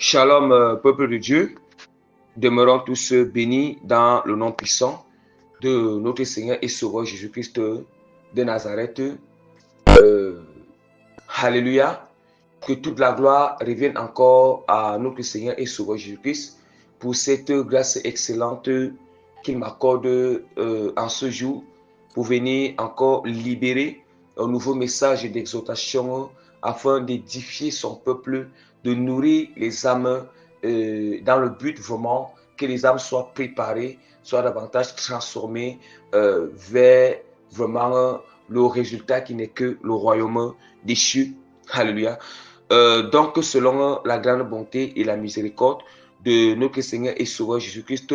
Shalom, peuple de Dieu, demeurons tous bénis dans le nom puissant de notre Seigneur et Sauveur Jésus-Christ de Nazareth. Alléluia, que toute la gloire revienne encore à notre Seigneur et Sauveur Jésus-Christ pour cette grâce excellente qu'il m'accorde en ce jour pour venir encore libérer un nouveau message d'exhortation afin d'édifier son peuple, de nourrir les âmes dans le but vraiment que les âmes soient préparées, soient davantage transformées vers vraiment le résultat qui n'est que le royaume déchu. Alléluia. Donc, selon la grande bonté et la miséricorde de notre Seigneur et Sauveur Jésus-Christ,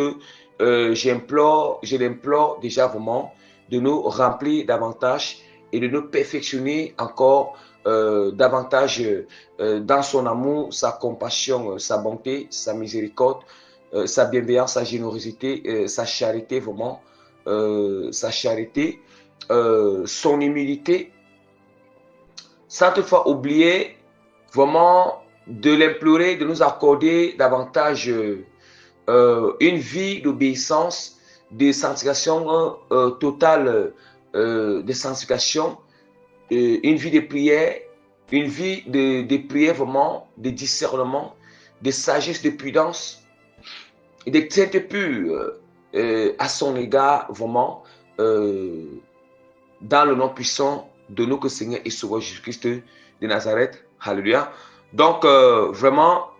je l'implore déjà vraiment de nous remplir davantage et de nous perfectionner encore davantage dans son amour, sa compassion, sa bonté, sa miséricorde, sa bienveillance, sa générosité, sa charité vraiment, son humilité, sans toutefois oublier vraiment de l'implorer, de nous accorder davantage une vie d'obéissance, de sanctification totale, de sanctification, une vie de prière, une vie de prière vraiment, de discernement, de sagesse, de prudence, de crainte pure à son égard vraiment, dans le nom puissant de notre Seigneur et Sauveur Jésus-Christ de Nazareth. Alléluia. Donc, vraiment,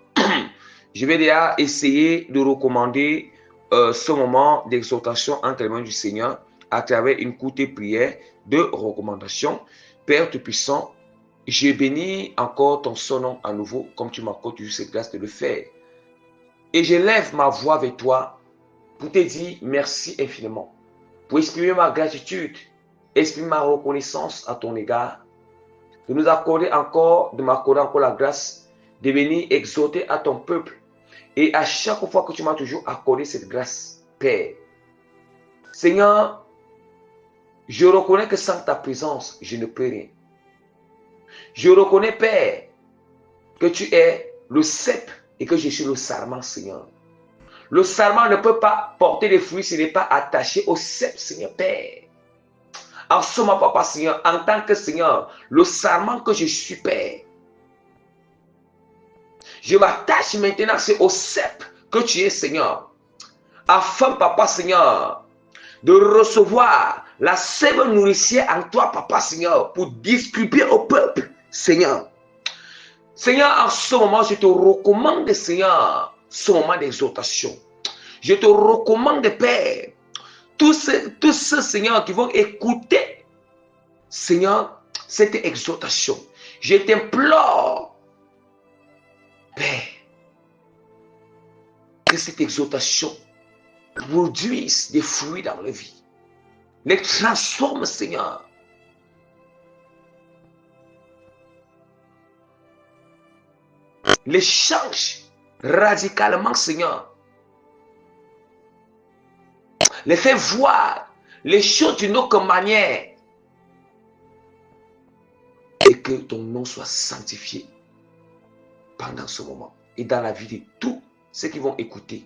je vais déjà essayer de recommander ce moment d'exhortation entre les mains du Seigneur à travers une courte prière de recommandation. Père Tout-Puissant, je bénis encore ton Saint-Nom à nouveau, comme tu m'accordes toujours cette grâce de le faire. Et je lève ma voix vers toi pour te dire merci infiniment, pour exprimer ma gratitude, exprimer ma reconnaissance à ton égard, de nous accorder encore, de m'accorder encore la grâce de venir exhorter à ton peuple. Et à chaque fois que tu m'as toujours accordé cette grâce, Père, Seigneur, je reconnais que sans ta présence, je ne peux rien. Je reconnais, Père, que tu es le cep et que je suis le sarment, Seigneur. Le sarment ne peut pas porter des fruits s'il n'est pas attaché au cep, Seigneur, Père. En ce moment, Papa, Seigneur, en tant que Seigneur, le sarment que je suis, Père, je m'attache maintenant au cep que tu es, Seigneur, afin, Papa, Seigneur, de recevoir la sève nourricière en toi, Papa, Seigneur, pour distribuer au peuple, Seigneur. Seigneur, en ce moment, je te recommande, Seigneur, ce moment d'exhortation. Je te recommande, Père, tous ceux, Seigneur, qui vont écouter, Seigneur, cette exhortation. Je t'implore, Père, que cette exhortation produise des fruits dans leur vie. Les transforme, Seigneur. Les change radicalement, Seigneur. Les fait voir les choses d'une autre manière. Et que ton nom soit sanctifié pendant ce moment. Et dans la vie de tous ceux qui vont écouter.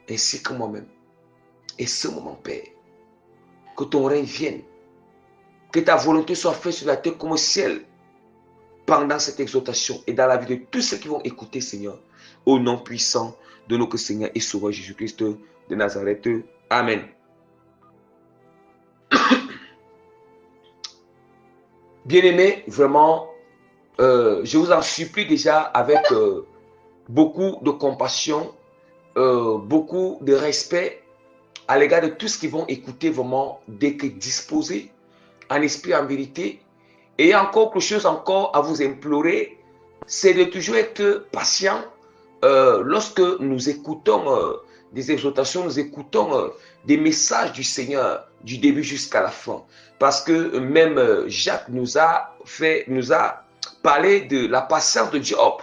Ainsi que moi-même. Et ce moment, Père. Que ton règne vienne. Que ta volonté soit faite sur la terre comme au ciel. Pendant cette exhortation. Et dans la vie de tous ceux qui vont écouter, Seigneur. Au nom puissant de notre Seigneur et Sauveur Jésus-Christ de Nazareth. Amen. Bien-aimés, vraiment, je vous en supplie déjà avec beaucoup de compassion, beaucoup de respect à l'égard de tous qui vont écouter vraiment dès que disposés en esprit, en vérité. Et encore quelque chose encore à vous implorer, c'est de toujours être patient lorsque nous écoutons des exhortations, nous écoutons des messages du Seigneur du début jusqu'à la fin. Parce que même Jacques nous a parlé de la patience de Job.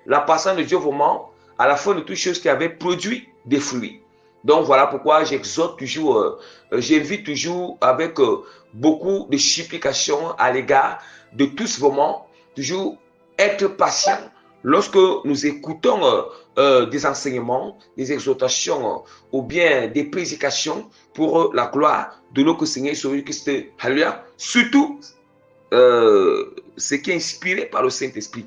La patience de Dieu vraiment à la fin de toutes choses qui avaient produit des fruits. Donc voilà pourquoi j'exhorte toujours, j'invite toujours avec beaucoup de supplications à l'égard de tous vraiment, toujours être patient lorsque nous écoutons des enseignements, des exhortations ou bien des prédications pour la gloire de notre Seigneur Jésus-Christ, alléluia, surtout ce qui est inspiré par le Saint-Esprit.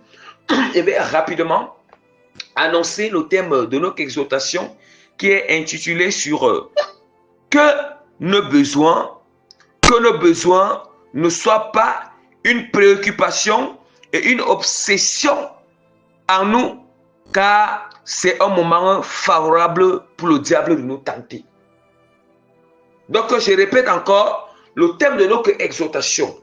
Et bien rapidement, annoncer le thème de notre exhortation qui est intitulé sur que nos besoins ne soient pas une préoccupation et une obsession en nous, car c'est un moment favorable pour le diable de nous tenter. Donc, je répète encore le thème de notre exhortation.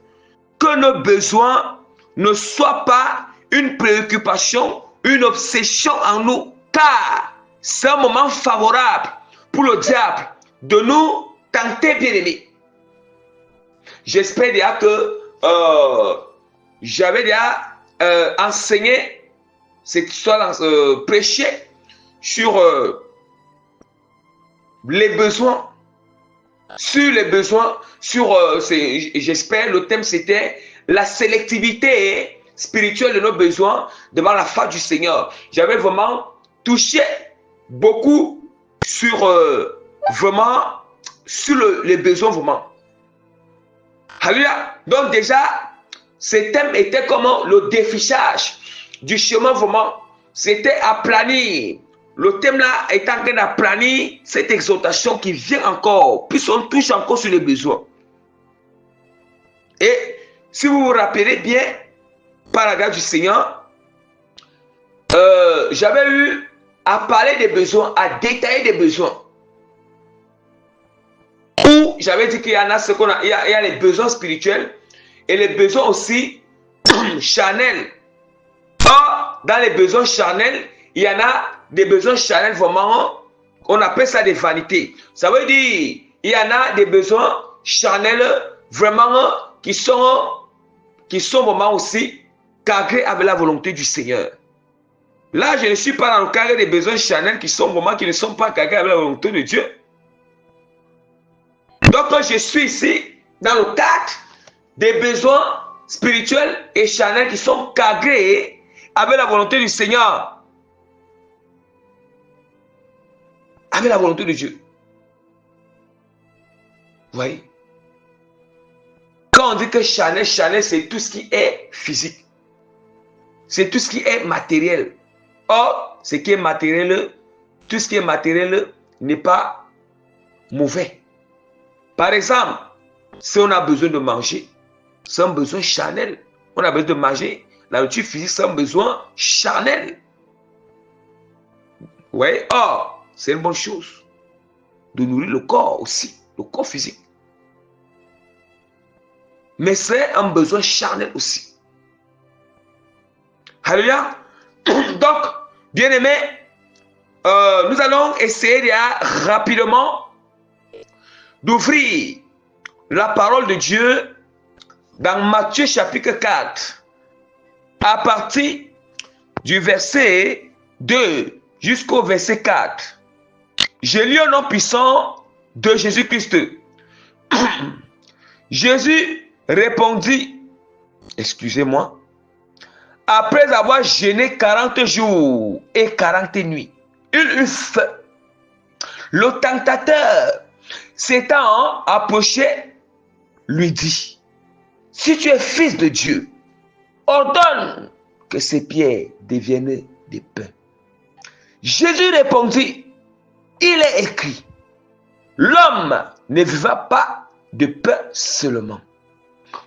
Que nos besoins ne soient pas une préoccupation, une obsession en nous, car c'est un moment favorable pour le diable de nous tenter, bien-aimés. J'espère déjà que j'avais déjà enseigné, prêché sur les besoins. J'espère, le thème c'était la sélectivité spirituelle de nos besoins devant la face du Seigneur. J'avais vraiment touché beaucoup sur les besoins vraiment. Alléluia. Donc déjà, ce thème était comment le défichage du chemin vraiment. C'était aplanir. Le thème là est en train d'aplanir cette exhortation qui vient encore. Puis on touche encore sur les besoins. Et si vous vous rappelez bien, par la grâce du Seigneur, j'avais eu à parler des besoins, à détailler des besoins. Où j'avais dit qu'il y en a il y a les besoins spirituels et les besoins aussi charnels. Or, dans les besoins charnels, il y en a des besoins charnels vraiment, on appelle ça des vanités. Ça veut dire, il y en a des besoins charnels vraiment qui sont vraiment aussi cadrés avec la volonté du Seigneur. Là, je ne suis pas dans le cadre des besoins charnels qui ne sont pas cadrés avec la volonté de Dieu. Donc, je suis ici dans le cadre des besoins spirituels et charnels qui sont cadrés avec la volonté du Seigneur. Avec la volonté de Dieu. Vous voyez? Quand on dit que charnel, c'est tout ce qui est physique. C'est tout ce qui est matériel. Or, ce qui est matériel, tout ce qui est matériel n'est pas mauvais. Par exemple, si on a besoin de manger, c'est un besoin charnel. On a besoin de manger. La nourriture physique, c'est un besoin charnel. Oui, or, c'est une bonne chose de nourrir le corps aussi, le corps physique. Mais c'est un besoin charnel aussi. Alléluia. Donc, bien-aimés, nous allons essayer rapidement d'ouvrir la parole de Dieu dans Matthieu chapitre 4, à partir du verset 2 jusqu'au verset 4. J'ai lu un nom puissant de Jésus-Christ. Jésus répondit, excusez-moi, après avoir jeûné 40 jours et 40 nuits, il eut faim. Le tentateur, s'étant approché, lui dit, si tu es fils de Dieu, ordonne que ces pierres deviennent des pains. Jésus répondit, il est écrit, l'homme ne vivra pas de pain seulement,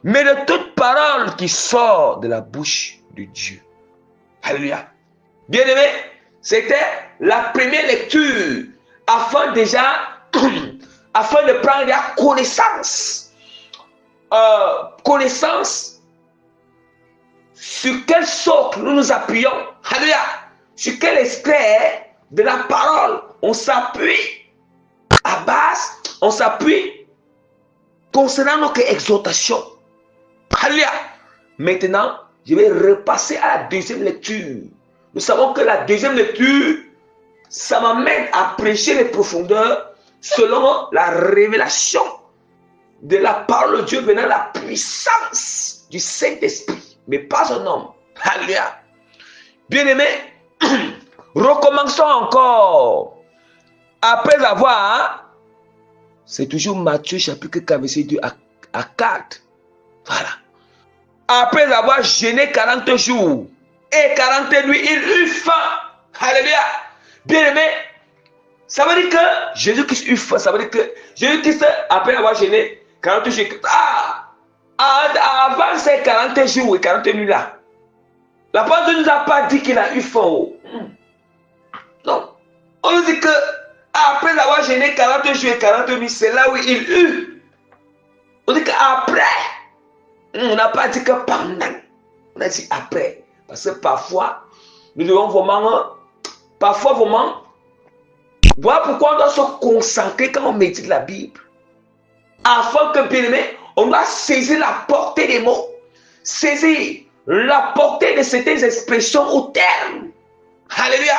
mais de toute parole qui sort de la bouche de Dieu. Alléluia. Bien-aimé, c'était la première lecture afin de prendre la connaissance. Connaissance sur quel socle nous nous appuyons. Alléluia. Sur quel extrait de la parole on s'appuie à base, on s'appuie concernant notre exhortation. Alléluia. Maintenant, je vais repasser à la deuxième lecture. Nous savons que la deuxième lecture, ça m'amène à prêcher les profondeurs selon la révélation de la parole de Dieu venant de la puissance du Saint-Esprit, mais pas un homme. Alléluia. Bien-aimés, recommençons encore. Après avoir, c'est toujours Matthieu chapitre 4, verset 2 à 4. Voilà. Après avoir jeûné 40 jours et 40 nuits, il eut faim. Alléluia. Bien-aimés, ça veut dire que Jésus-Christ eut faim. Ça veut dire que Jésus-Christ, après avoir jeûné 40 jours, avant ces 40 jours et 40 nuits là, l'apôtre ne nous a pas dit qu'il a eu faim. Non. On nous dit que après avoir jeûné 40 jours et 40 nuits, c'est là où il eut. On dit qu'après, on n'a pas dit que pendant, on a dit après. Parce que parfois, nous devons vraiment, voilà pourquoi on doit se concentrer quand on médite la Bible. Afin que, bien aimé, on doit saisir la portée des mots, saisir la portée de certaines expressions au terme. Alléluia.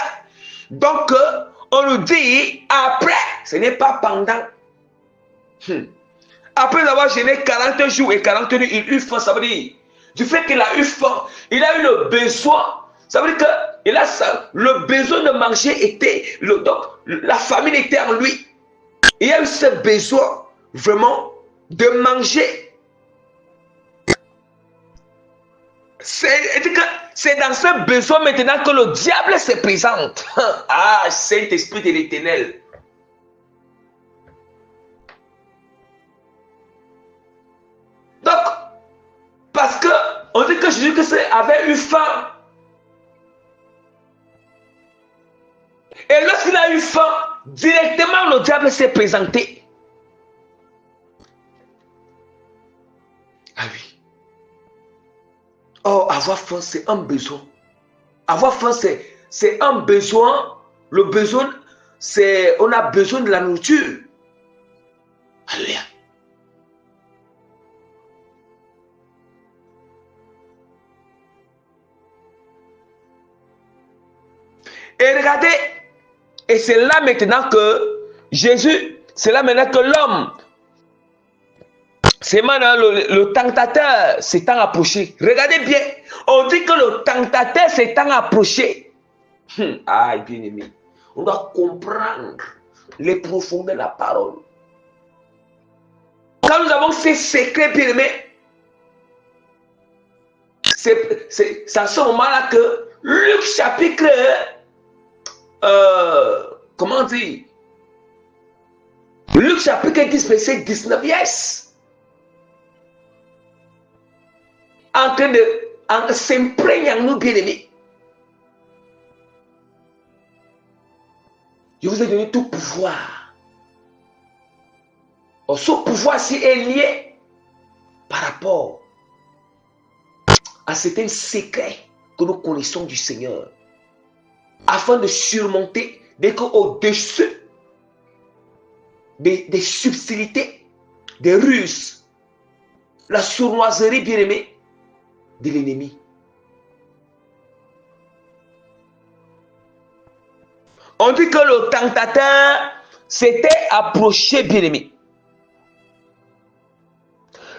Donc, on nous dit après, ce n'est pas pendant. Après avoir jeûné 40 jours et 40 nuits, il eut faim. Ça veut dire, du fait qu'il a eu faim, il a eu le besoin. Ça veut dire que le besoin de manger était, donc la famine était en lui. Il a eu ce besoin vraiment de manger. C'est dans ce besoin maintenant que le diable se présente. Ah, Saint-Esprit de l'Éternel. Donc, parce que on dit que Jésus-Christ avait eu faim. Et lorsqu'il a eu faim, directement le diable s'est présenté. Ah oui. Oh, avoir faim, c'est un besoin. Avoir faim, c'est un besoin. Le besoin, c'est on a besoin de la nourriture. Alléluia. Et regardez, et c'est là maintenant que Jésus, c'est là maintenant que l'homme, c'est maintenant le tentateur s'étant approché. Regardez bien, on dit que le tentateur s'étant approché. Ah, bien aimé, on doit comprendre les profondeurs de la parole. Quand nous avons ces secrets, bien aimé, c'est à ce moment-là que Luc chapitre comment dire? Luc chapitre 10, verset 19, yes. En train de s'imprégner en nous, bien-aimés. Je vous ai donné tout pouvoir. Oh, ce pouvoir-ci est lié par rapport à certains secrets que nous connaissons du Seigneur. Afin de surmonter au-dessus des subtilités, des ruses, la sournoiserie bien-aimée de l'ennemi. On dit que le tentateur s'était approché, bien-aimé.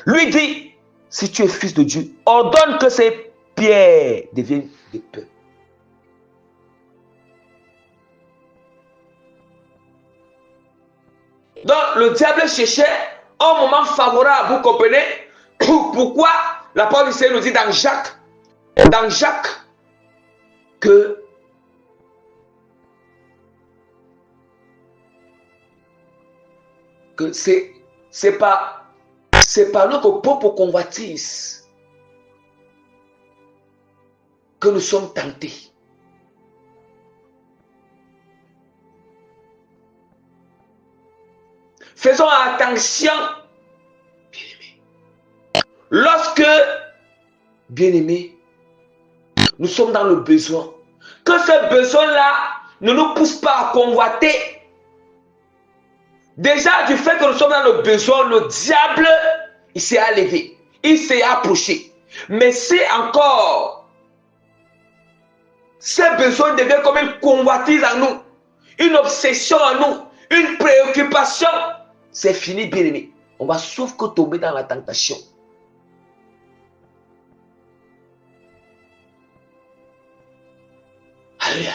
Lui dit, si tu es fils de Dieu, ordonne que ces pierres deviennent des pains. Donc, le diable cherchait un moment favorable, vous comprenez? Pourquoi la parole du Seigneur nous dit dans Jacques, que c'est pas notre propre convoitise que nous sommes tentés. Faisons attention, bien-aimés. Lorsque, bien-aimés, nous sommes dans le besoin, que ce besoin-là ne nous pousse pas à convoiter. Déjà, du fait que nous sommes dans le besoin, le diable, il s'est levé, il s'est approché. Mais si encore, ce besoin devient comme une convoitise en nous, une obsession en nous, une préoccupation, c'est fini, bien-aimé. On va sauf que tomber dans la tentation. Alléluia.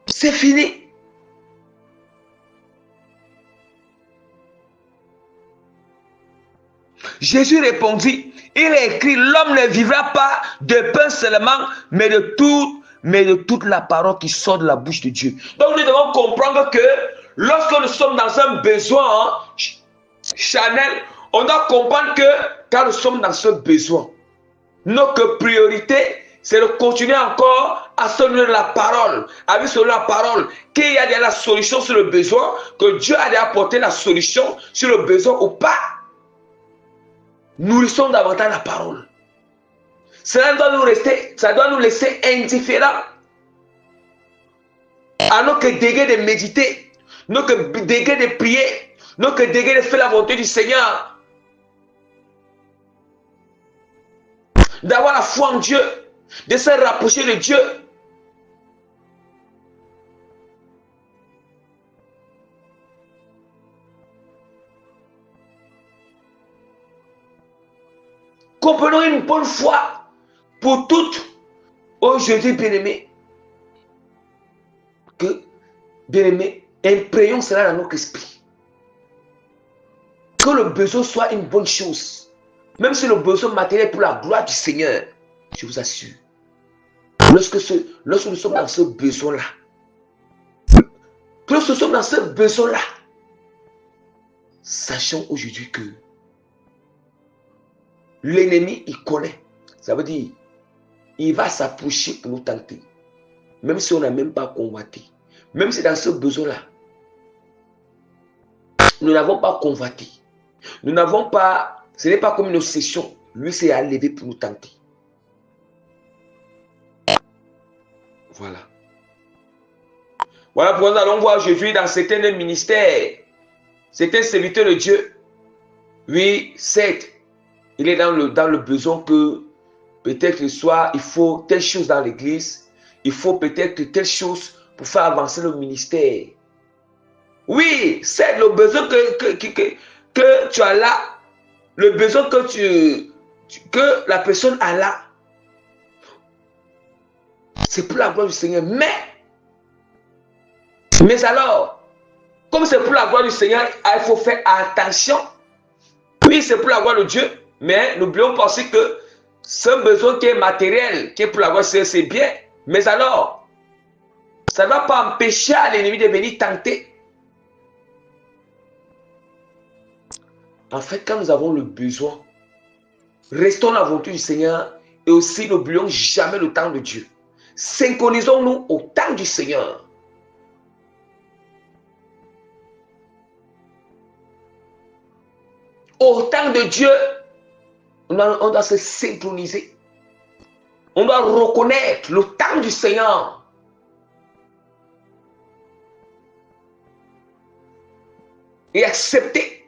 C'est fini. Jésus répondit, il est écrit, l'homme ne vivra pas de pain seulement, mais de toute la parole qui sort de la bouche de Dieu. Donc nous devons comprendre que lorsque nous sommes dans un besoin charnel, on doit comprendre que quand nous sommes dans ce besoin, notre priorité, c'est de continuer encore à se donner la parole, à vivre sur la parole, qu'il y a déjà la solution sur le besoin, que Dieu a déjà apporté la solution sur le besoin ou pas. Nourrissons davantage la parole. Ça doit nous laisser indifférents à notre degré de méditer, notre degré de prier, notre degré de faire la volonté du Seigneur. D'avoir la foi en Dieu, de se rapprocher de Dieu. Comprenons une bonne fois pour toutes, aujourd'hui, bien-aimés, que, bien-aimés, imprégnons cela dans notre esprit. Que le besoin soit une bonne chose. Même si le besoin matériel pour la gloire du Seigneur, je vous assure. Lorsque nous sommes dans ce besoin-là, lorsque nous sommes dans ce besoin-là, sachons aujourd'hui que l'ennemi, il connaît. Ça veut dire, il va s'approcher pour nous tenter. Même si on n'a même pas convoité. Même si dans ce besoin-là, nous n'avons pas convoité. Nous n'avons pas, ce n'est pas comme une obsession. Lui, c'est à lever pour nous tenter. Voilà. Voilà pourquoi nous allons voir aujourd'hui dans certains ministères, certains serviteurs de Dieu. Oui, certes, il est dans le besoin que peut-être il faut telle chose dans l'église, il faut peut-être telle chose pour faire avancer le ministère. Oui, c'est le besoin que tu as là, le besoin que la personne a là. C'est pour la gloire du Seigneur. Mais alors, comme c'est pour la gloire du Seigneur, il faut faire attention. Oui, c'est pour la gloire de Dieu, mais n'oublions pas aussi que ce besoin qui est matériel, qui est pour la gloire du Seigneur, c'est bien. Mais alors, ça ne va pas empêcher l'ennemi de venir tenter. En fait, quand nous avons le besoin, restons dans la volonté du Seigneur et aussi n'oublions jamais le temps de Dieu. Synchronisons-nous au temps du Seigneur. Au temps de Dieu, on doit se synchroniser. On doit reconnaître le temps du Seigneur. Et accepter.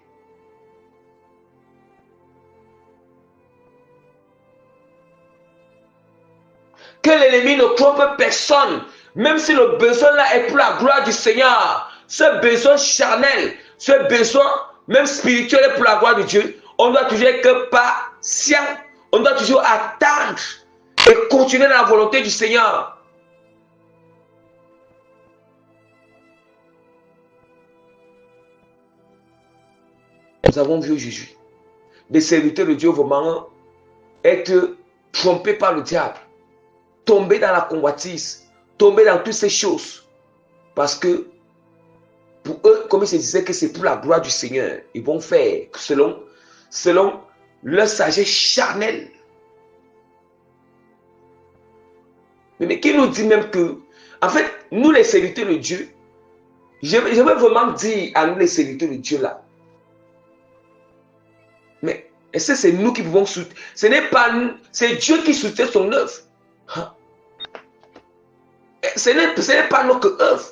Que l'ennemi ne trompe personne, même si le besoin là est pour la gloire du Seigneur. Ce besoin charnel, ce besoin même spirituel est pour la gloire de Dieu. On doit toujours être patient, on doit toujours attendre et continuer dans la volonté du Seigneur. Nous avons vu aujourd'hui des serviteurs de Dieu vraiment être trompés par le diable. Tomber dans la convoitise, tomber dans toutes ces choses. Parce que pour eux, comme ils se disaient que c'est pour la gloire du Seigneur, ils vont faire selon leur sagesse charnelle. Mais qui nous dit même que, en fait, nous les serviteurs de Dieu, je veux vraiment dire à nous les serviteurs de Dieu là, mais est-ce que c'est nous qui pouvons soutenir? Ce n'est pas nous, c'est Dieu qui soutient son œuvre. Ce n'est pas notre œuvre.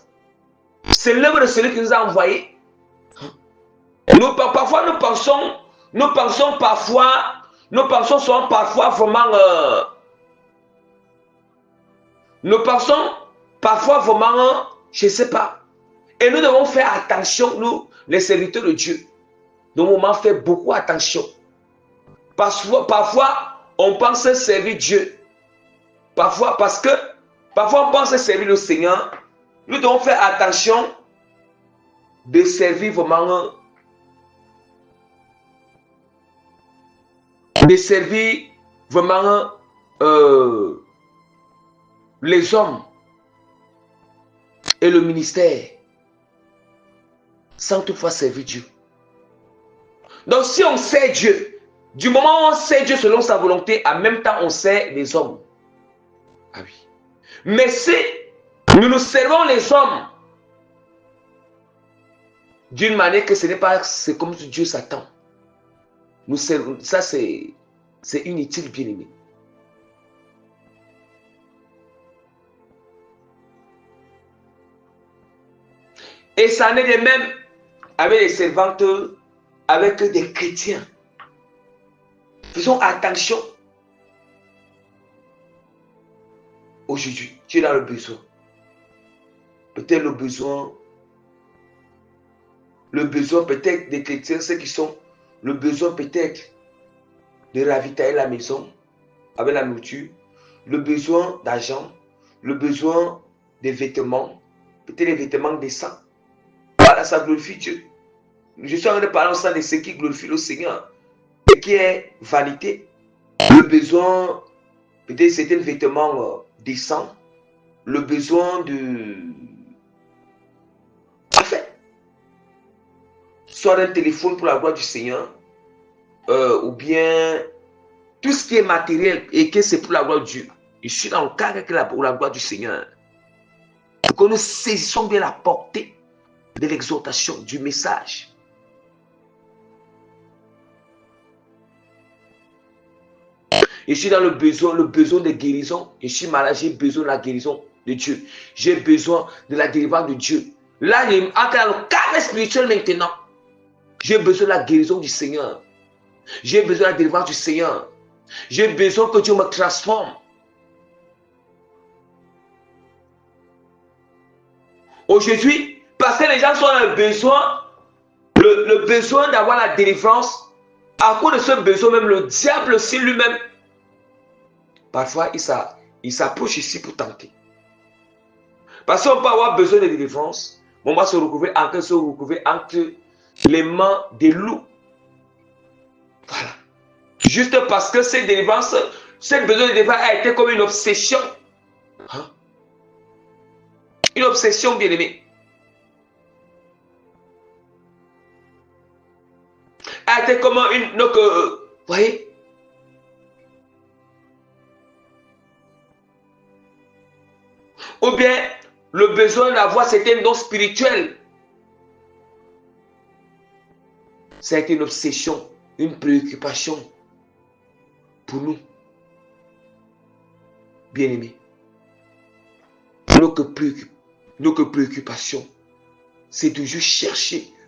C'est l'œuvre de celui qui nous a envoyés. Parfois nous pensons sont parfois vraiment je ne sais pas. Et nous devons faire attention, nous, les serviteurs de Dieu. Nous devons faire beaucoup attention. Parfois, on pense servir Dieu. Parfois, parfois on pense servir le Seigneur. Nous devons faire attention de servir vraiment, les hommes et le ministère sans toutefois servir Dieu. Donc si on sert Dieu, du moment où on sert Dieu selon sa volonté, en même temps on sert les hommes. Ah oui. Mais si nous servons les hommes d'une manière que ce n'est pas comme Dieu s'attend, ça c'est inutile, bien aimé. Et ça en est de même avec les servantes, avec des chrétiens. Faisons attention. Aujourd'hui, tu es dans le besoin. Peut-être le besoin peut-être des chrétiens, ceux qui sont, le besoin peut-être de ravitailler la maison avec la nourriture, le besoin d'argent, le besoin des vêtements, peut-être les vêtements décents. Voilà, ça glorifie Dieu. Je suis en train de parler de ce qui glorifie le Seigneur, ce qui est vanité, le besoin, peut-être certains vêtements décents, le besoin de... Enfin, soit d'un téléphone pour la gloire du Seigneur, ou bien tout ce qui est matériel et que c'est pour la gloire de Dieu. Je suis dans le cadre pour la gloire du Seigneur. Pour que nous saisissions bien la portée de l'exhortation, du message. Je suis dans le besoin de guérison. Je suis malade, j'ai besoin de la guérison de Dieu. J'ai besoin de la délivrance de Dier. Là, je entre dans le cadre spirituel maintenant. J'ai besoin de la guérison du Seigneur. J'ai besoin de la délivrance du Seigneur. J'ai besoin que Dieu me transforme. Aujourd'hui, parce que les gens sont dans le besoin d'avoir la délivrance, à cause de ce besoin, même le diable aussi lui-même, parfois il s'approche ici pour tenter. Parce qu'on peut avoir besoin de délivrance, on va se recouvrir entre les mains des loups. Voilà. Juste parce que cette délivrance, cette besoin de délivrance a été comme une obsession. Hein? Une obsession, bien aimée. A été comme une... Donc, voyez? Ou bien, le besoin d'avoir certains dons spirituels. Ça a été une obsession, une préoccupation pour nous. Bien-aimés. Notre préoccupation, c'est toujours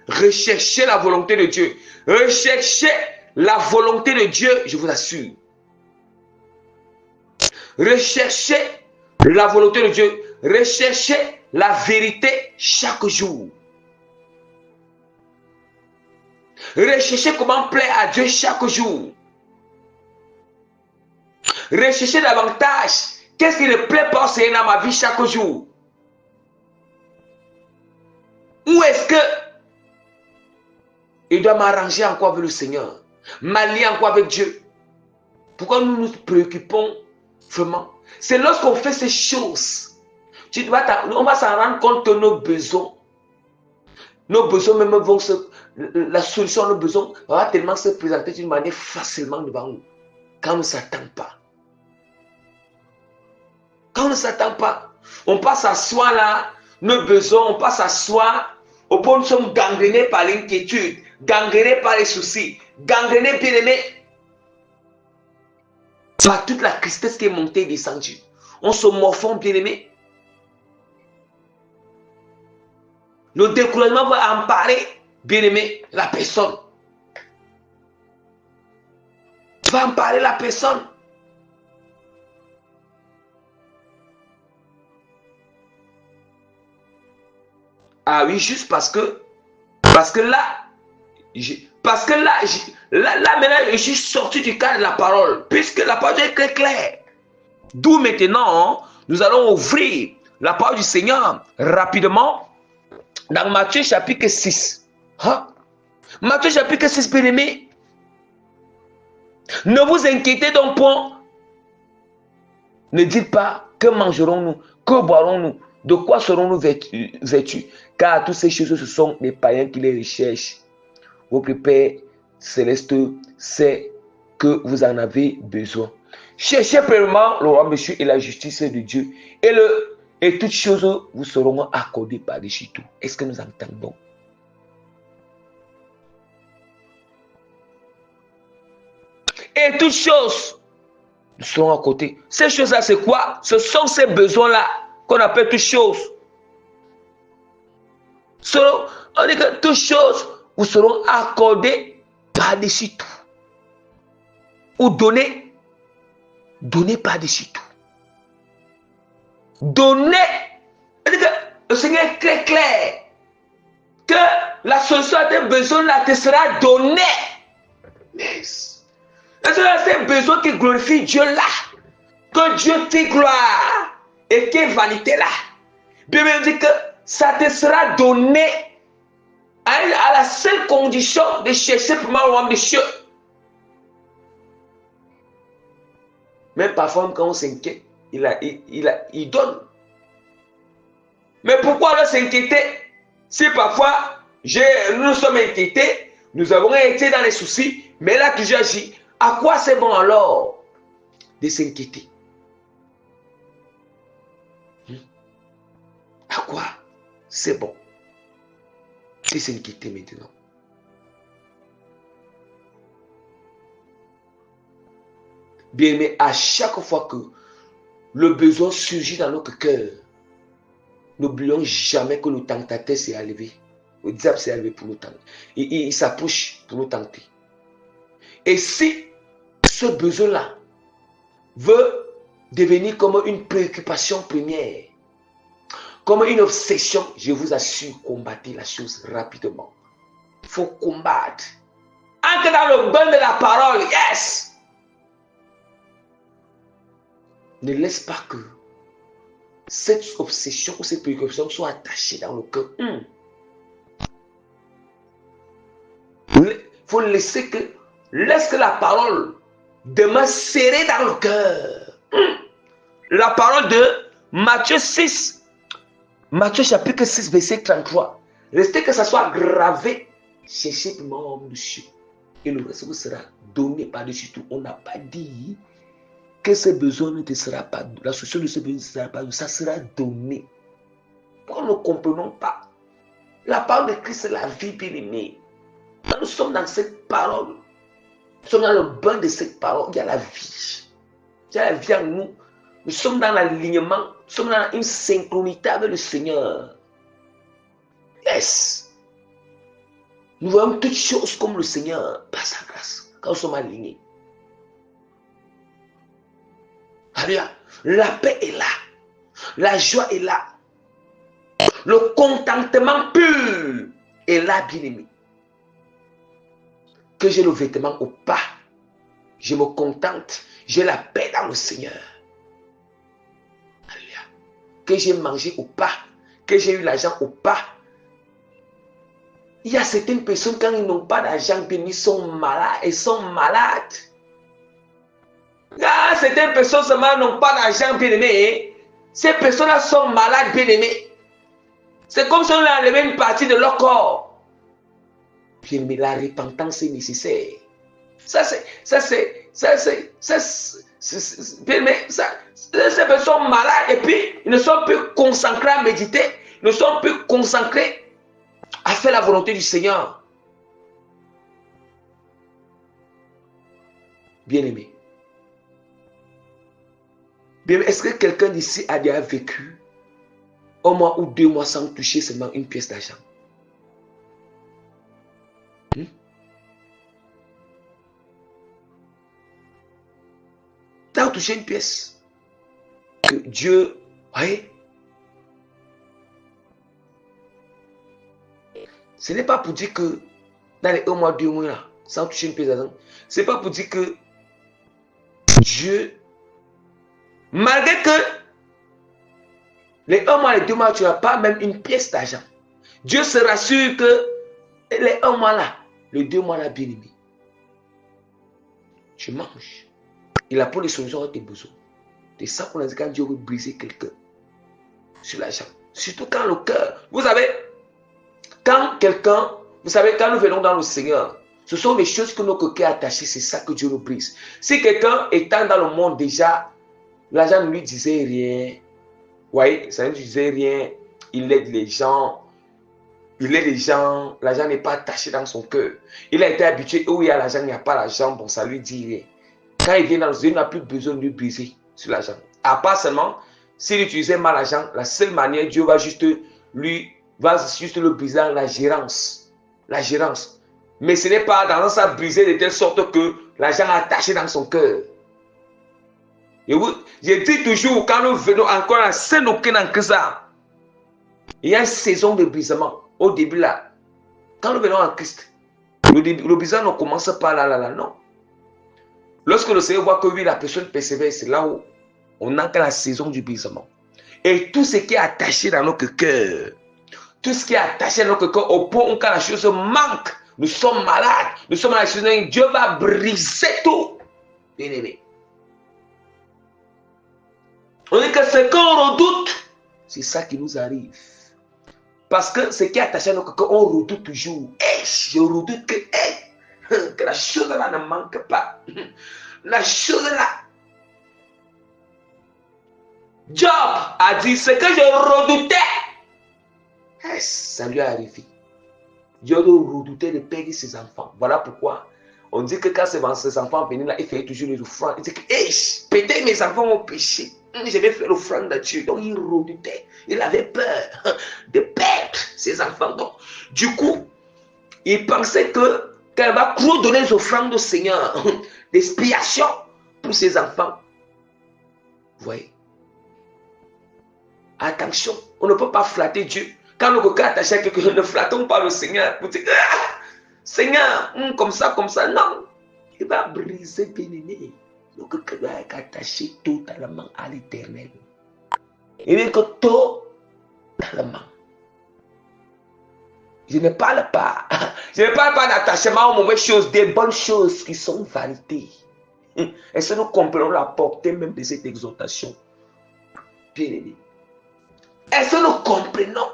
rechercher la volonté de Dieu. Rechercher la volonté de Dieu, je vous assure. Rechercher la volonté de Dieu. Rechercher la vérité chaque jour. Rechercher comment plaire à Dieu chaque jour. Rechercher davantage. Qu'est-ce qui ne plaît pas au Seigneur dans ma vie chaque jour? Où est-ce que il doit m'arranger encore avec le Seigneur? M'allier encore avec Dieu? Pourquoi nous nous préoccupons vraiment? C'est lorsqu'on fait ces choses, on va s'en rendre compte que nos besoins même vont la solution à nos besoins va tellement se présenter d'une manière facilement devant nous. Quand on ne s'attend pas. Quand on ne s'attend pas, on passe à soi là, nos besoins, on passe à soi, au point où nous sommes gangrénés par l'inquiétude, gangrénés par les soucis, gangrénés, bien aimés, par toute la tristesse qui est montée et descendue. On se morfond, bien aimés. Le découragement va emparer, bien aimé, la personne. Va emparer la personne. Ah oui, juste parce que là, Parce que là, là maintenant, je suis sorti du cadre de la parole. Puisque la parole est très claire. D'où maintenant, nous allons ouvrir la parole du Seigneur rapidement dans Matthieu chapitre 6. Hein? Matthieu chapitre 6, bien-aimé. Ne vous inquiétez donc point. Ne dites pas que mangerons-nous, que boirons-nous, de quoi serons-nous vêtus. Car toutes ces choses, ce sont des païens qui les recherchent. Votre Père céleste sait que vous en avez besoin. Cherchez premièrement le roi monsieur et la justice de Dieu. Et toutes choses vous seront accordées par-dessus tout. Est-ce que nous entendons? Et toutes choses nous seront accordées. Ces choses-là, c'est quoi? Ce sont ces besoins-là qu'on appelle toutes choses. On dit que toutes choses vous seront accordées par-dessus tout. Ou données par-dessus tout. Donner. Le Seigneur est très clair. Que la solution à tes besoins-là te sera donnée. Yes. C'est un besoin qui glorifie Dieu là. Que Dieu te gloire. Et que vanité là. Bien dit que ça te sera donné à la seule condition de chercher pour moi le roi des cieux. Même parfois, quand on s'inquiète, il donne. Mais pourquoi alors s'inquiéter? Si parfois, nous sommes inquiétés, nous avons été dans les soucis, mais là, toujours agi. À quoi c'est bon alors de s'inquiéter? À quoi c'est bon de s'inquiéter maintenant? Bien, mais à chaque fois que le besoin surgit dans notre cœur, n'oublions jamais que le tentateur s'est élevé. Le diable s'est élevé pour nous tenter. Il s'approche pour nous tenter. Et si ce besoin-là veut devenir comme une préoccupation première, comme une obsession, je vous assure, combattez la chose rapidement. Il faut combattre. Entre dans le bain de la parole, yes! Ne laisse pas que cette obsession ou cette préoccupation soit attachée dans le cœur. Il faut laisser que, laisse que la parole demeure serrée dans le cœur. La parole de Matthieu 6, Matthieu chapitre 6, verset 33. Restez que ça soit gravé. Cherchez pour moi homme de cieux. Et le reste vous sera donné par-dessus tout. On n'a pas dit que ce besoin ne te sera pas, la solution de ce besoin ne sera pas, ça sera donné. Pourquoi nous ne comprenons pas? La parole de Christ, c'est la vie bien-aimée. Quand nous sommes dans cette parole, nous sommes dans le bain de cette parole, il y a la vie. Il y a la vie en nous. Nous sommes dans l'alignement, nous sommes dans une synchronité avec le Seigneur. Yes. Nous voyons toutes choses comme le Seigneur, par sa grâce, quand nous sommes alignés. Alléluia. La paix est là. La joie est là. Le contentement pur est là, bien-aimé. Que j'ai le vêtement ou pas, je me contente. J'ai la paix dans le Seigneur. Alléluia. Que j'ai mangé ou pas, que j'ai eu l'argent ou pas. Il y a certaines personnes, quand ils n'ont pas d'argent, ils sont malades. Ils sont malades. Ah, certaines personnes seulement n'ont pas d'argent, bien aimé. Ces personnes-là sont malades, bien aimé. C'est comme si on a enlevé une partie de leur corps. Bien aimé, la repentance est nécessaire. Bien aimé, ces personnes sont malades et puis ils ne sont plus concentrés à méditer, ils ne sont plus concentrés à faire la volonté du Seigneur. Bien aimé. Est-ce que quelqu'un d'ici a déjà vécu un mois ou 2 mois sans toucher seulement une pièce d'argent? Tu as touché une pièce que Dieu, voyez, ce n'est pas pour dire que dans les 1 mois, 2 mois, là, sans toucher une pièce d'argent. Ce n'est pas pour dire que Dieu, malgré que les 1 mois, les 2 mois, tu n'as pas même une pièce d'argent. Dieu se rassure que les 1 mois là, les 2 mois là, bien aimé, tu manges. Il a pour les solutions à tes besoins. C'est ça qu'on a dit quand Dieu veut briser quelqu'un sur l'argent. Surtout quand le cœur, vous savez, quand quelqu'un, vous savez, quand nous venons dans le Seigneur, ce sont les choses que nos cœurs attachés, c'est ça que Dieu nous brise. Si quelqu'un étant dans le monde déjà, l'argent ne lui disait rien, vous voyez, ça ne lui disait rien, il aide les gens, l'argent n'est pas attaché dans son cœur. Il a été habitué où il y a l'argent, il n'y a pas l'argent, bon, ça lui dit rien. Quand il vient dans le Seigneur, il n'a plus besoin de lui briser sur l'argent. À part seulement, s'il utilisait mal l'argent, la seule manière, Dieu va juste le briser dans la gérance. La gérance. Mais ce n'est pas dans sa briser de telle sorte que l'argent est attaché dans son cœur. Je dis toujours, quand nous venons encore à Saint-Aucun que ça, il y a une saison de brisement. Au début là, quand nous venons en Christ, le brisement ne commence pas là, non. Lorsque le Seigneur voit que oui, la personne persévère, c'est là où on entre la saison du brisement. Et tout ce qui est attaché dans notre cœur, tout ce qui est attaché dans notre cœur, au point où quand la chose manque, nous sommes malades, nous sommes à la saison, Dieu va briser tout. Bien aimé. On dit que ce qu'on redoute, c'est ça qui nous arrive. Parce que ce qui est attaché à notre cœur, on redoute toujours. Je redoute que la chose là ne manque pas. La chose là. Job a dit ce que je redoutais. Ça lui est arrivé. Job redoutait de perdre ses enfants. Voilà pourquoi on dit que quand ses enfants venaient là, il fait toujours les offrandes. Il dit que peut-être mes enfants ont péché. Je vais faire l'offrande à Dieu. Donc il redoutait. Il avait peur de perdre ses enfants. Donc, du coup, il pensait qu'elle va trop donner les offrandes au Seigneur d'expiation pour ses enfants. Vous voyez? Attention, on ne peut pas flatter Dieu. Quand le cœur est attaché à quelque chose, ne flattons pas le Seigneur pour dire Seigneur, comme ça, non. Il va briser, bien-aimé. Le cœur doit être attaché totalement à l'Éternel. Il dit que totalement. Je ne parle pas d'attachement aux mauvaises choses, des bonnes choses qui sont vanités. Est-ce que nous comprenons la portée même de cette exhortation? Bien-aimé. Est-ce que nous comprenons?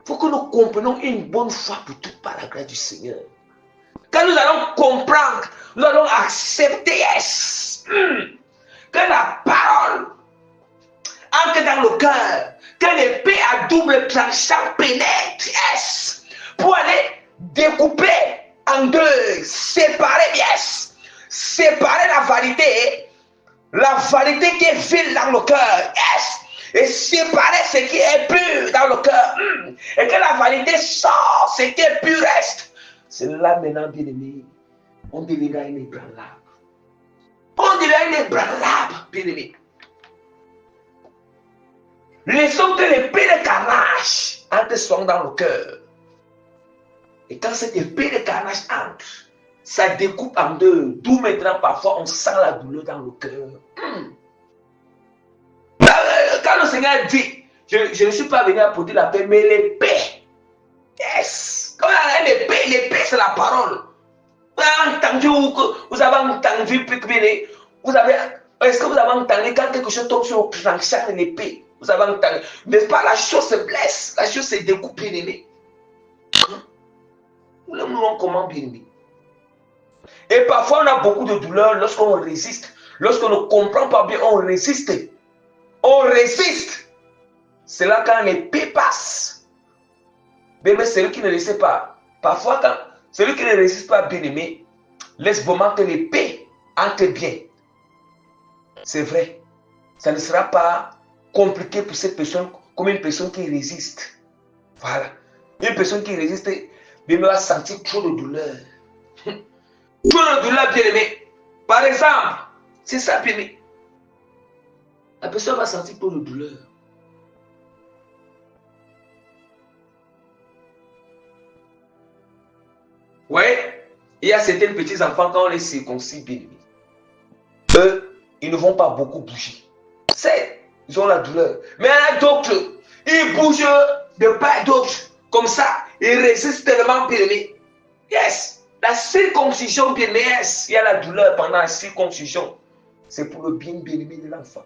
Il faut que nous comprenions une bonne fois pour toutes par la grâce du Seigneur. Quand nous allons comprendre, nous allons accepter que la parole entre dans le cœur, que l'épée à double tranchant pénètre pour aller découper en deux, séparer séparer la vanité qui est vile dans le cœur, et séparer ce qui est pur dans le cœur, et que la vanité sort, ce qui est pur reste. C'est là maintenant, bien aimé, on deviendra inébranlable. On deviendra inébranlable, bien aimé. Laissons que l'épée de carnage entre son dans le cœur. Et quand cette épée de carnage entre, ça découpe en deux. D'où maintenant, parfois, on sent la douleur dans le cœur. Quand le Seigneur dit, je ne suis pas venu apporter la paix, mais l'épée. Quand on a l'épée, c'est la parole. Vous avez entendu, est-ce que vous avez entendu quand quelque chose tombe sur le tranchant de l'épée? Vous avez entendu, n'est-ce pas, la chose se blesse, la chose se découpe, bien aimé. Nous l'avons comment, bien aimé. Et parfois, on a beaucoup de douleur lorsqu'on résiste. Lorsqu'on ne comprend pas bien, on résiste. On résiste. C'est là quand l'épée passe. Mais celui qui ne résiste pas, parfois, quand celui qui ne résiste pas, bien aimé, laisse vraiment que l'épée entre bien. C'est vrai. Ça ne sera pas compliqué pour cette personne comme une personne qui résiste. Voilà. Une personne qui résiste, bien va sentir trop de douleur. Trop de douleur, bien aimé. Par exemple, c'est ça, bien aimé. La personne va sentir trop de douleur. Ouais, il y a certains petits enfants, quand on les circoncis, bien aimés, eux, ils ne vont pas beaucoup bouger. Ils ont la douleur. Mais il y en a d'autres, ils bougent de part et d'autre. Comme ça, ils résistent tellement, bien aimés. Yes, la circoncision, bien aimé, il y a la douleur pendant la circoncision. C'est pour le bien aimé de l'enfant.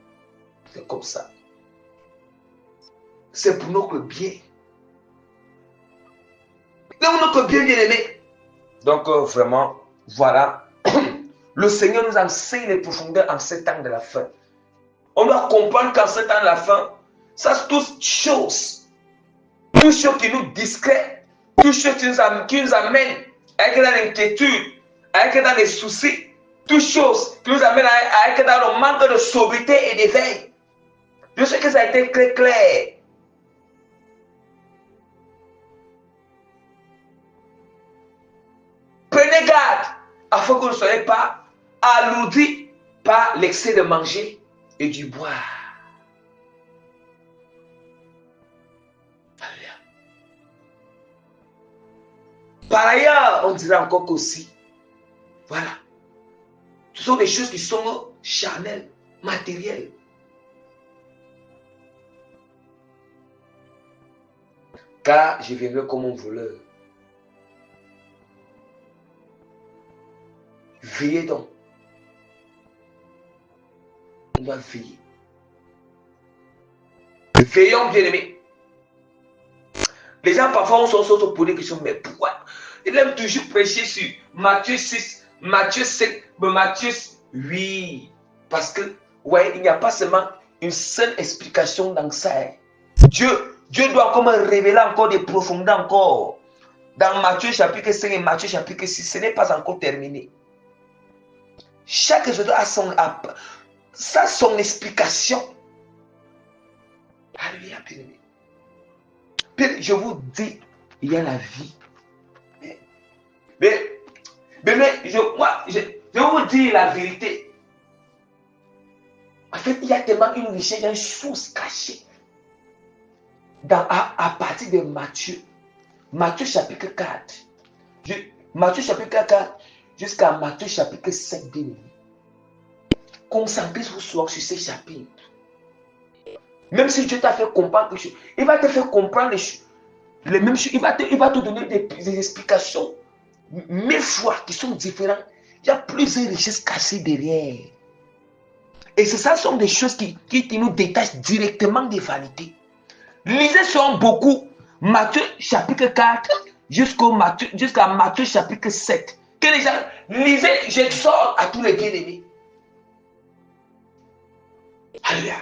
C'est comme ça. C'est pour notre bien. C'est pour notre bien aimé. Donc, vraiment, voilà. Le Seigneur nous enseigne les profondeurs en ces temps de la fin. On doit comprendre qu'en ces temps de la fin, ça c'est toutes choses qui nous distraient, toutes choses qui nous amènent à être dans l'inquiétude, à être dans les soucis, toutes choses qui nous amènent à être dans le manque de sobriété et d'éveil. Je sais que ça a été très clair. Prenez garde afin que vous ne soyez pas alourdis par l'excès de manger et du boire. Par ailleurs, on dirait encore qu'aussi, voilà, ce sont des choses qui sont charnelles, matérielles. Car je viendrai comme un voleur. Veillez donc. On doit veiller. Veillons, bien-aimés. Les gens parfois on se pose des questions, mais pourquoi? Il aime toujours prêcher sur Matthieu 6, Matthieu 7, Matthieu 8. Parce que, ouais, il n'y a pas seulement une seule explication dans ça. Dieu doit comme révéler encore des profondeurs encore. Dans Matthieu chapitre 5 et Matthieu chapitre 6, ce n'est pas encore terminé. Chaque chose a son explication. Alléluia, bien-aimé. Je vous dis, il y a la vie. Mais je vous dis la vérité. En fait, il y a tellement une richesse, il y a une chose cachée. À partir de Matthieu. Matthieu chapitre 4. Matthieu chapitre 4 jusqu'à Matthieu chapitre 7. Concentrez-vous sur ces chapitres. Même si Dieu t'a fait comprendre quelque chose, il va te faire comprendre les mêmes choses. Il va te donner des explications, 1000 fois qui sont différentes. Il y a plusieurs richesses cachées derrière. Et ça sont des choses qui nous détachent directement des vanités. Lisez sur beaucoup Matthieu chapitre 4 jusqu'à Matthieu chapitre 7. Que les gens lisez, j'exhorte à tous les bien-aimés. Alléluia.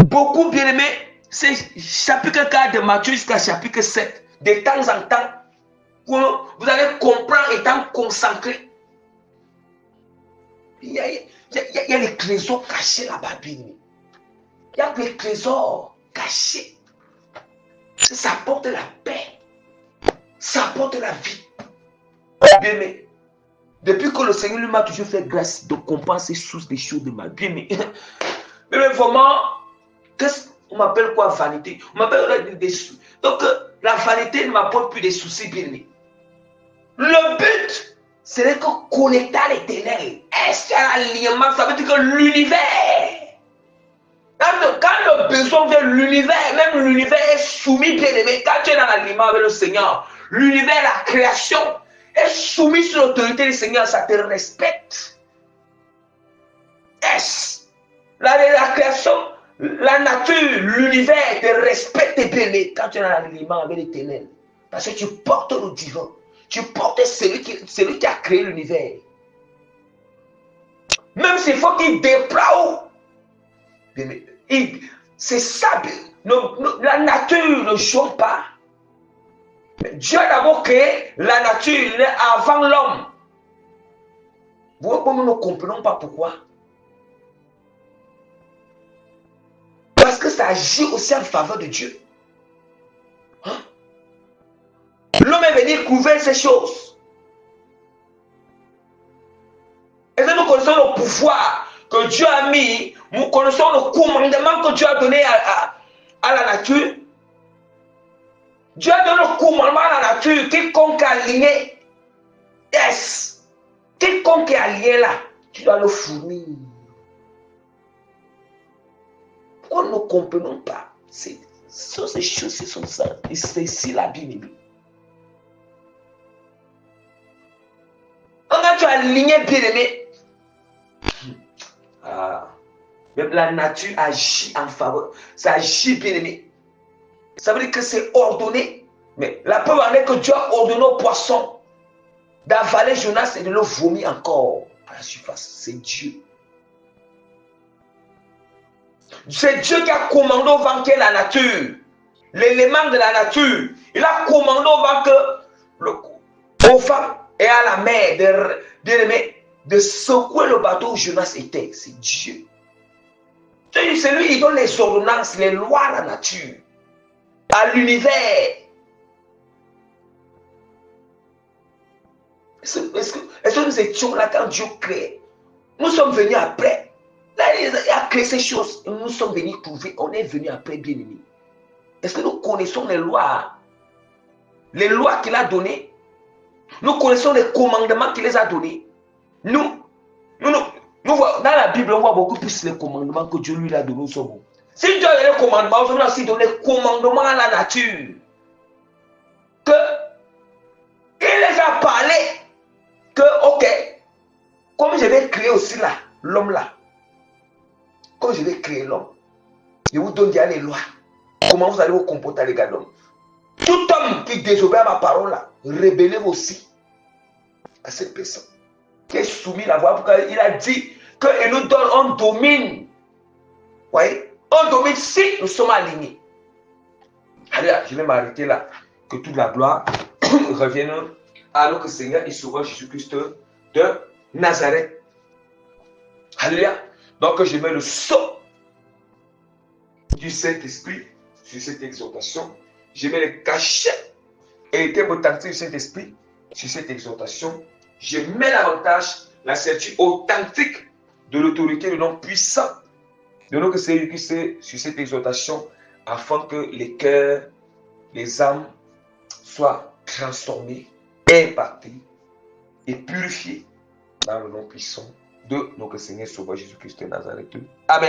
Beaucoup bien-aimés, c'est chapitre 4 de Matthieu jusqu'à chapitre 7. De temps en temps, vous allez comprendre étant concentré. Il y a les trésors cachés là-bas, bien-aimés. Il y a des trésors cachés. Ça apporte la paix. Ça apporte la vie. Bien-aimé, depuis que le Seigneur lui m'a toujours fait grâce de comprendre ces sources des choses de ma vie. Bien-aimé, vraiment, on m'appelle quoi vanité? On m'appelle des soucis. Donc, la vanité ne m'apporte plus des soucis, bien-aimé. Le but, c'est de connecter à l'éternel. Est-ce un alignement? Ça veut dire que l'univers, quand le besoin vient, l'univers, même l'univers est soumis, bien-aimé. Quand tu es dans l'alignement avec le Seigneur, l'univers, la création est soumis sous l'autorité du Seigneur, ça te respecte. Est-ce la création, la nature, l'univers te respecte, bien-aimé, quand tu es dans l'alignement avec l'éternel. Parce que tu portes le divin. Tu portes celui qui a créé l'univers. Même s'il faut qu'il déploie. C'est ça. La nature ne joue pas. Dieu a d'abord créé la nature avant l'homme. Nous ne comprenons pas pourquoi. Parce que ça agit aussi en faveur de Dieu. Hein? L'homme est venu couvrir ces choses. Et nous connaissons le pouvoir que Dieu a mis, nous connaissons le commandement que Dieu a donné à la nature Dieu donne le commandement à la nature. Quiconque est aligné, yes. Quiconque est aligné là, tu dois le fournir. Pourquoi nous ne comprenons pas? Ce sont ces choses, ce sont ça. Et c'est ici la Bible. Quand tu es aligné, bien-aimé, même la nature agit en faveur. Ça agit, bien-aimé. Ça veut dire que c'est ordonné. Mais la preuve en est que Dieu a ordonné aux poissons d'avaler Jonas et de le vomir encore à la surface. C'est Dieu. C'est Dieu qui a commandé au vent qui est la nature. L'élément de la nature. Il a commandé au vent au vent et à la mer de secouer le bateau où Jonas était. C'est Dieu. C'est lui qui donne les ordonnances, les lois à la nature, à l'univers. Est-ce que nous étions là quand Dieu crée? Nous sommes venus après. Là, il a créé ces choses. Nous sommes venus trouver. On est venus après, bien-aimés. Est-ce que nous connaissons les lois? Les lois qu'il a données. Nous connaissons les commandements qu'il les a donnés. Nous dans la Bible, on voit beaucoup plus les commandements que Dieu lui a donnés. Si Dieu a donné les commandements, il a aussi donné les commandements à la nature. Il les a parlé. Ok, comme je vais créer aussi là, l'homme là. Comme je vais créer l'homme, je vous donne déjà les lois. Comment vous allez vous comporter les gars d'homme. Tout homme qui désobéit à ma parole là, rébellez-vous aussi à cette personne qui est soumis à la voix. Il a dit qu'il nous donne, on domine. Vous voyez, on domine si nous sommes alignés. Allez, je vais m'arrêter là. Que toute la gloire revienne à notre Seigneur et Sauveur Jésus-Christ de Nazareth. Alléluia. Donc je mets le sceau du Saint-Esprit sur cette exhortation. Je mets le cachet et le thème authentique du Saint-Esprit sur cette exhortation. Je mets l'avantage, la certitude authentique de l'autorité, du nom puissant de notre Seigneur Jésus-Christ sur cette exhortation, afin que les cœurs, les âmes soient transformés, impactés et purifiés dans le nom puissant de notre Seigneur Sauveur Jésus-Christ de Nazareth. Amen.